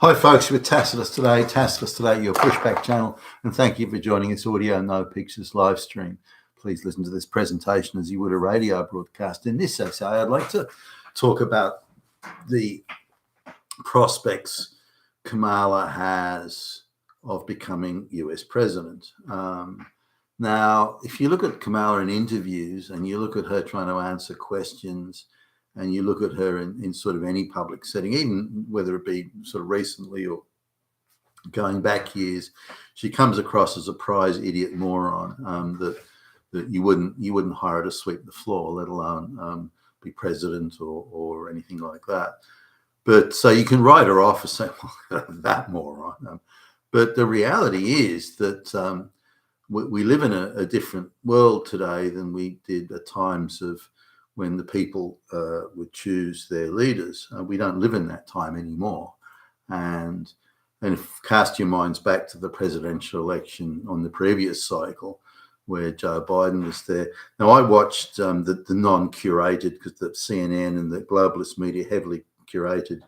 Hi folks, we're Tacitus Today, your pushback channel, and thank you for joining this audio no pictures live stream. Please listen to this presentation as you would a radio broadcast. In this essay, I'd like to talk about the prospects Kamala has of becoming US president. Now, if you look at Kamala in interviews and you look at her trying to answer questions and you look at her in sort of any public setting, even whether it be sort of recently or going back years, she comes across as a prize idiot moron that you wouldn't hire to sweep the floor, let alone be president or anything like that. But so you can write her off as saying, well, that moron. But the reality is that we live in a different world today than we did at times of when the people would choose their leaders. We don't live in that time anymore. And if cast your minds back to the presidential election on the previous cycle, where Joe Biden was there. Now, I watched the non-curated, because the CNN and the globalist media heavily curated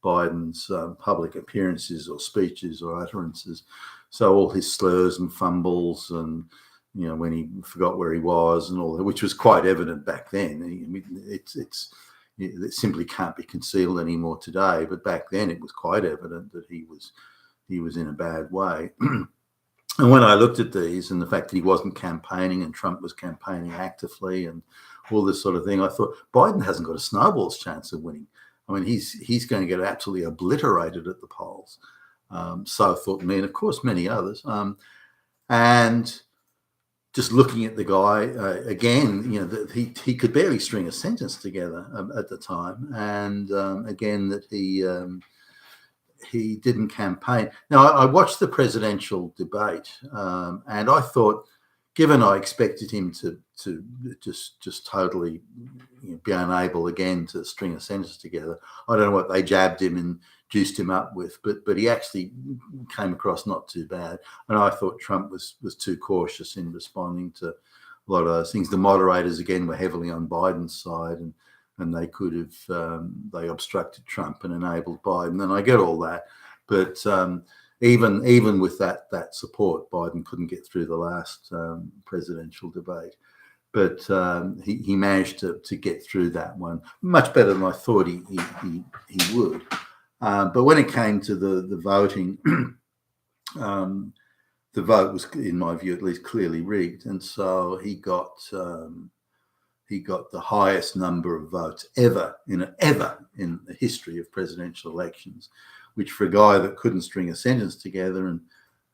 Biden's public appearances or speeches or utterances. So all his slurs and fumbles and, you know, when he forgot where he was and all that, which was quite evident back then. I mean, it simply can't be concealed anymore today. But back then it was quite evident that he was in a bad way. And when I looked at these and the fact that he wasn't campaigning and Trump was campaigning actively and all this sort of thing, I thought Biden hasn't got a snowball's chance of winning. I mean, he's going to get absolutely obliterated at the polls. So thought me, and of course many others. And just looking at the guy again, you know, that he could barely string a sentence together at the time, and again that he didn't campaign. Now I watched the presidential debate, and I thought, given I expected him to just totally, you know, be unable again to string a sentence together. I don't know what they jabbed him and juiced him up with, but he actually came across not too bad. And I thought Trump was too cautious in responding to a lot of those things. The moderators again were heavily on Biden's side, and they could have they obstructed Trump and enabled Biden. And I get all that, but even with that support, Biden couldn't get through the last presidential debate. But he managed to get through that one much better than I thought he would. But when it came to the voting, the vote was, in my view, at least clearly rigged, and so he got the highest number of votes ever in the history of presidential elections, which for a guy that couldn't string a sentence together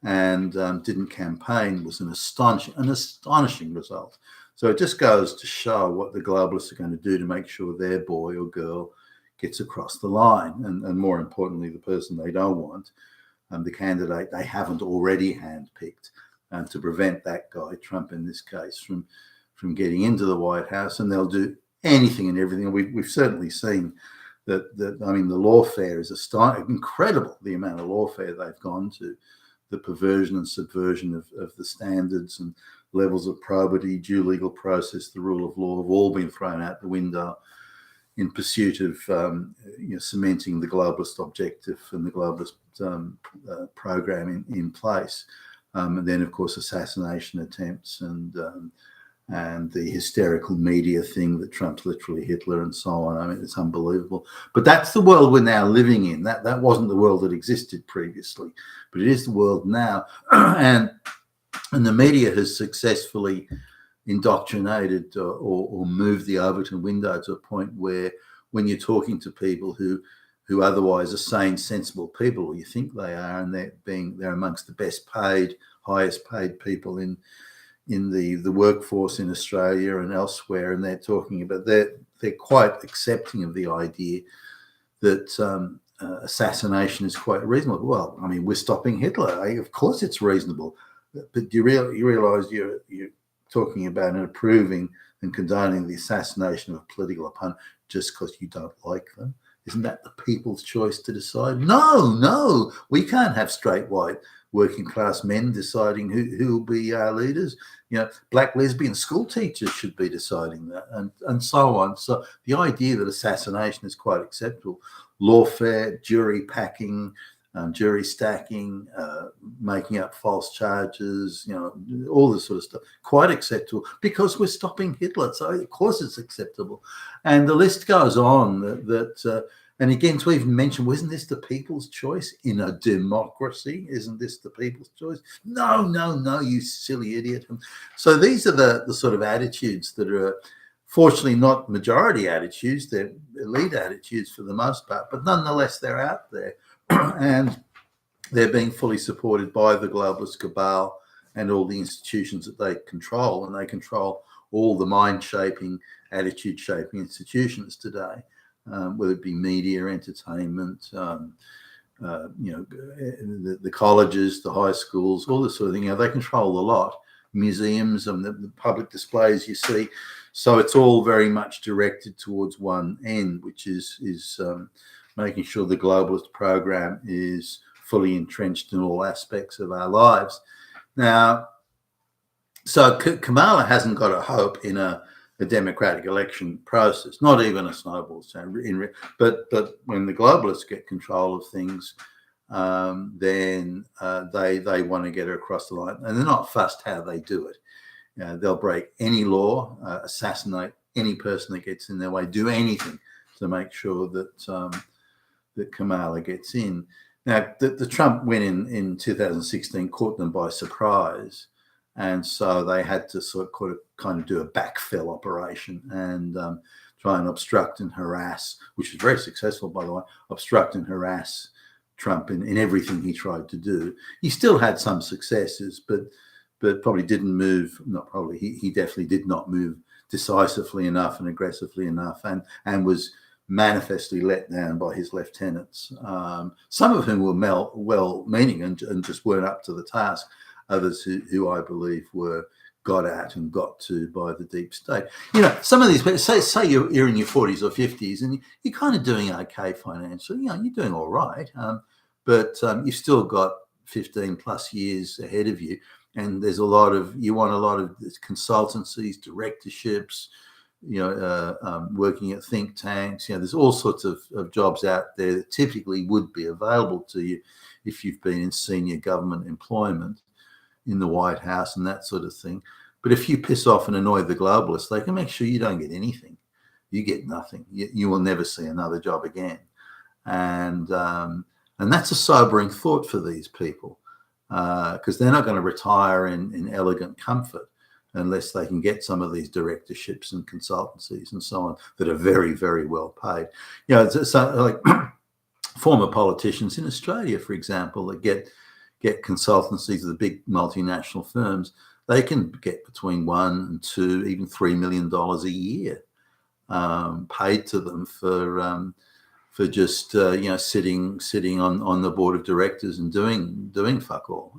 and didn't campaign was an astonishing result. So it just goes to show what the globalists are going to do to make sure their boy or girl gets across the line, and more importantly, the person they don't want, the candidate they haven't already handpicked, to prevent that guy, Trump in this case, from getting into the White House. And they'll do anything and everything. We've certainly seen that I mean, the lawfare is incredible, the amount of lawfare they've gone to, the perversion and subversion of the standards and levels of probity, due legal process, the rule of law have all been thrown out the window in pursuit of cementing the globalist objective and the globalist program in place. And then, of course, assassination attempts and the hysterical media thing that Trump's literally Hitler and so on. I mean, it's unbelievable. But that's the world we're now living in. That wasn't the world that existed previously, but it is the world now. and the media has successfully indoctrinated or moved the Overton window to a point where when you're talking to people who otherwise are sane, sensible people, or you think they are, and they're amongst the best paid, highest paid people in the workforce in Australia and elsewhere, and they're talking about they're quite accepting of the idea that assassination is quite reasonable. Well, I mean, we're stopping Hitler. Of course, it's reasonable, but do you realize you're talking about and approving and condoning the assassination of a political opponent just because you don't like them? Isn't that the people's choice to decide? No, we can't have straight white working class men deciding who will be our leaders. You know, black lesbian school teachers should be deciding that, and so on. So the idea that assassination is quite acceptable, lawfare, jury packing, jury stacking, making up false charges, all this sort of stuff. Quite acceptable because we're stopping Hitler. So of course it's acceptable. And the list goes on and again, to even mention, wasn't this the people's choice in a democracy? Isn't this the people's choice? No, no, no, you silly idiot. So these are the sort of attitudes that are fortunately not majority attitudes. They're elite attitudes for the most part, but nonetheless, they're out there. And they're being fully supported by the globalist cabal and all the institutions that they control. And they control all the mind-shaping, attitude-shaping institutions today. Whether it be media, entertainment, the colleges, the high schools, all this sort of thing. They control a lot. Museums and the public displays you see. So it's all very much directed towards one end, which is making sure the globalist program is fully entrenched in all aspects of our lives. Now, so Kamala hasn't got a hope in a democratic election process, not even a snowball. But when the globalists get control of things, then they want to get her across the line, and they're not fussed how they do it. They'll break any law, assassinate any person that gets in their way, do anything to make sure that that Kamala gets in. Now, the Trump win in 2016 caught them by surprise. And so they had to kind of do a backfill operation and try and obstruct and harass, which was very successful, by the way, obstruct and harass Trump in everything he tried to do. He still had some successes, but probably didn't move. Not probably. He definitely did not move decisively enough and aggressively enough, and was manifestly let down by his lieutenants. Some of whom were well-meaning and just weren't up to the task. Others who I believe were got at and got to by the deep state. Some of these people, say you're in your 40s or 50s and you're kind of doing okay financially. You're doing all right, but you've still got 15 plus years ahead of you. And there's you want a lot of consultancies, directorships, working at think tanks. There's all sorts of jobs out there that typically would be available to you if you've been in senior government employment in the White House and that sort of thing. But if you piss off and annoy the globalists, they can make sure you don't get anything. You get nothing. You will never see another job again. And that's a sobering thought for these people, because they're not going to retire in elegant comfort unless they can get some of these directorships and consultancies and so on that are very, very well paid. So like former politicians in Australia, for example, that get consultancies of the big multinational firms, they can get between $1 and $2, even $3 million a year paid to them for just sitting on the board of directors and doing fuck all.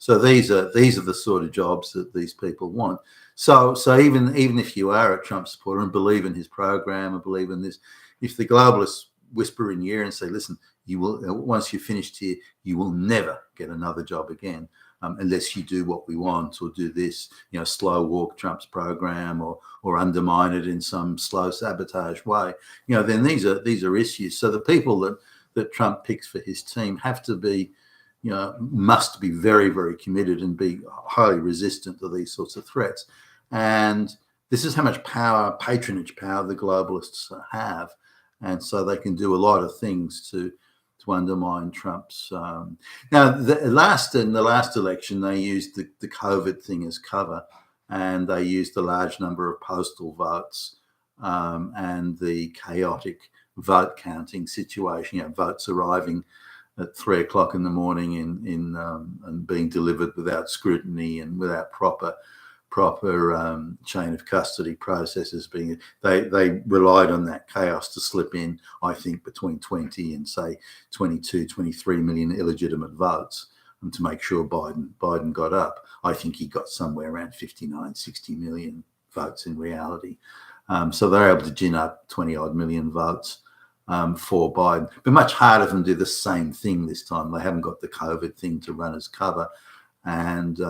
So these are the sort of jobs that these people want. So even if you are a Trump supporter and believe in his program and believe in this, if the globalists whisper in your ear and say, listen, you will, once you're finished here, you will never get another job again unless you do what we want or do this, slow walk Trump's program or undermine it in some slow sabotage way. Then these are issues. So the people that Trump picks for his team have to be, must be very, very committed and be highly resistant to these sorts of threats. And this is how much patronage power the globalists have. And so they can do a lot of things to undermine Trump's. Now, in the last election, they used the COVID thing as cover, and they used a large number of postal votes and the chaotic vote counting situation. Votes arriving at 3 o'clock in the morning and being delivered without scrutiny and without proper chain of custody processes they relied on that chaos to slip in, I think, between 20 and say 22, 23 million illegitimate votes and to make sure Biden got up. I think he got somewhere around 59, 60 million votes in reality. So they're able to gin up 20 odd million votes for Biden. But much harder for them to do the same thing this time. They haven't got the COVID thing to run as cover. And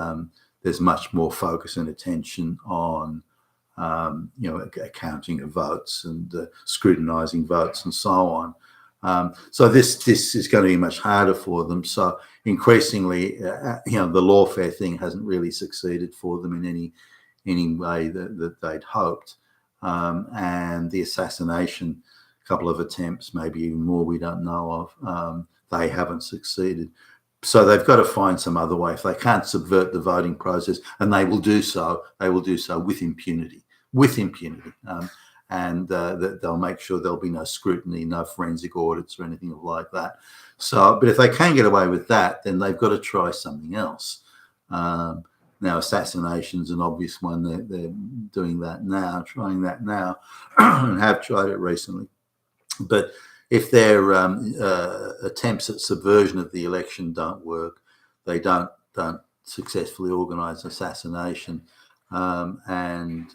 there's much more focus and attention on, accounting of votes and scrutinizing votes and so on. So this is going to be much harder for them. So increasingly, the lawfare thing hasn't really succeeded for them in any way that they'd hoped. And the assassination, a couple of attempts, maybe even more, we don't know of. They haven't succeeded. So they've got to find some other way. If they can't subvert the voting process, and they will do so, with impunity. And they'll make sure there'll be no scrutiny, no forensic audits or anything like that. So, but if they can get away with that, then they've got to try something else. Now, assassination's an obvious one. They're doing that now, trying that now, and have tried it recently. But if their attempts at subversion of the election don't work, they don't successfully organise assassination, and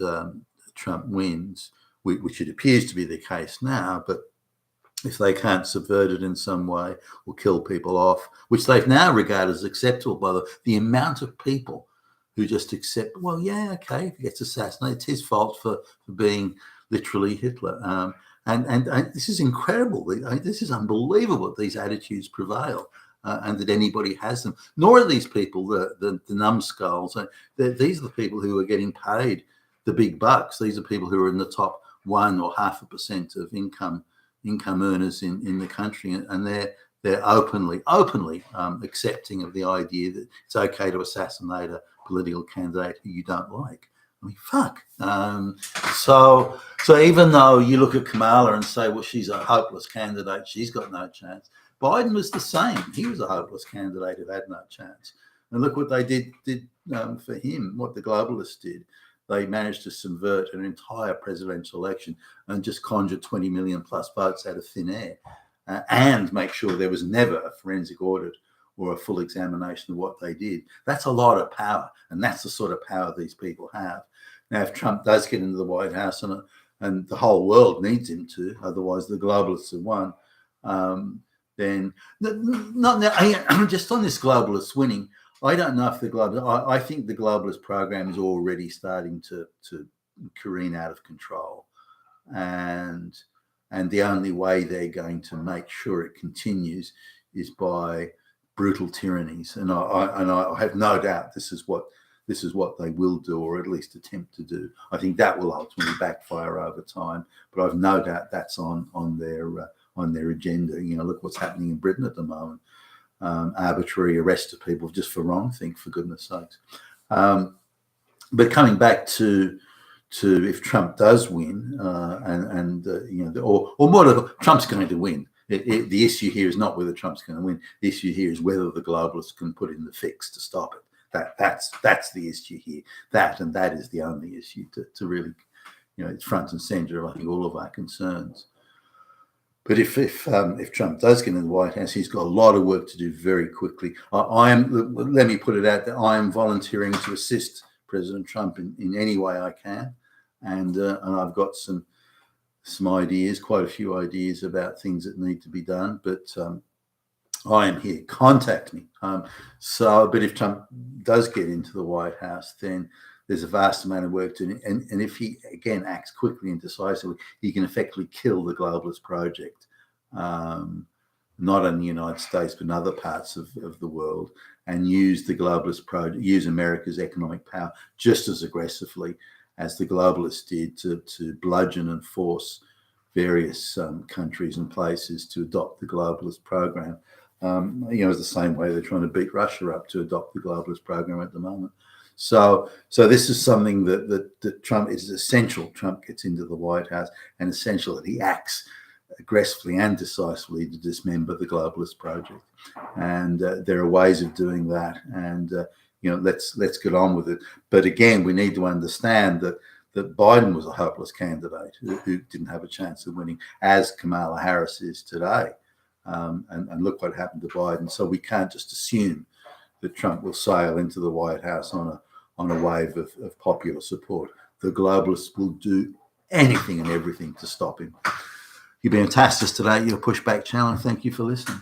Trump wins, which it appears to be the case now, but if they can't subvert it in some way or kill people off, which they've now regarded as acceptable by the amount of people who just accept, well, yeah, okay, if he gets assassinated, it's his fault for being literally Hitler. And this is incredible. This is unbelievable that these attitudes prevail and that anybody has them. Nor are these people the numbskulls. These are the people who are getting paid the big bucks. These are people who are in the top 1 or 0.5% of income earners in the country, and they're openly accepting of the idea that it's okay to assassinate a political candidate who you don't like. I mean, fuck. So even though you look at Kamala and say, well, she's a hopeless candidate, she's got no chance. Biden was the same. He was a hopeless candidate who had no chance. And look what they did for him, what the globalists did. They managed to subvert an entire presidential election and just conjure 20 million plus votes out of thin air, and make sure there was never a forensic audit or a full examination of what they did. That's a lot of power, and that's the sort of power these people have. Now, if Trump does get into the White House, and the whole world needs him to, otherwise the globalists have won, then not now, just on this globalist winning, I don't know if I think the globalist program is already starting to careen out of control, and the only way they're going to make sure it continues is by brutal tyrannies. And I have no doubt this is what they will do, or at least attempt to do. I think that will ultimately backfire over time, but I've no doubt that's on their agenda. Look what's happening in Britain at the moment. Arbitrary arrest of people just for wrong things, for goodness sakes. But coming back to if Trump does win, or more, Trump's going to win. The issue here is not whether Trump's going to win. The issue here is whether the globalists can put in the fix to stop it. That's the issue here. That is the only issue to really, it's front and center of, I think, all of our concerns. But if Trump does get in the White House, he's got a lot of work to do very quickly. Let me put it out that I am volunteering to assist President Trump in any way I can, and I've got some ideas, quite a few ideas about things that need to be done. But I am here. Contact me. But if Trump does get into the White House, then there's a vast amount of work to do. And if he, again, acts quickly and decisively, he can effectively kill the globalist project, not in the United States, but in other parts of the world, and use the globalist project, use America's economic power just as aggressively as the globalists did to bludgeon and force various countries and places to adopt the globalist program. It's the same way they're trying to beat Russia up to adopt the globalist program at the moment. So this is something that Trump, it is essential Trump gets into the White House, and essential that he acts aggressively and decisively to dismember the globalist project. And there are ways of doing that, and let's get on with it. But again, we need to understand that Biden was a hopeless candidate who didn't have a chance of winning, as Kamala Harris is today. And look what happened to Biden. So we can't just assume that Trump will sail into the White House on a wave of popular support. The globalists will do anything and everything to stop him. You've been fantastic today, your Pushback channel. Thank you for listening.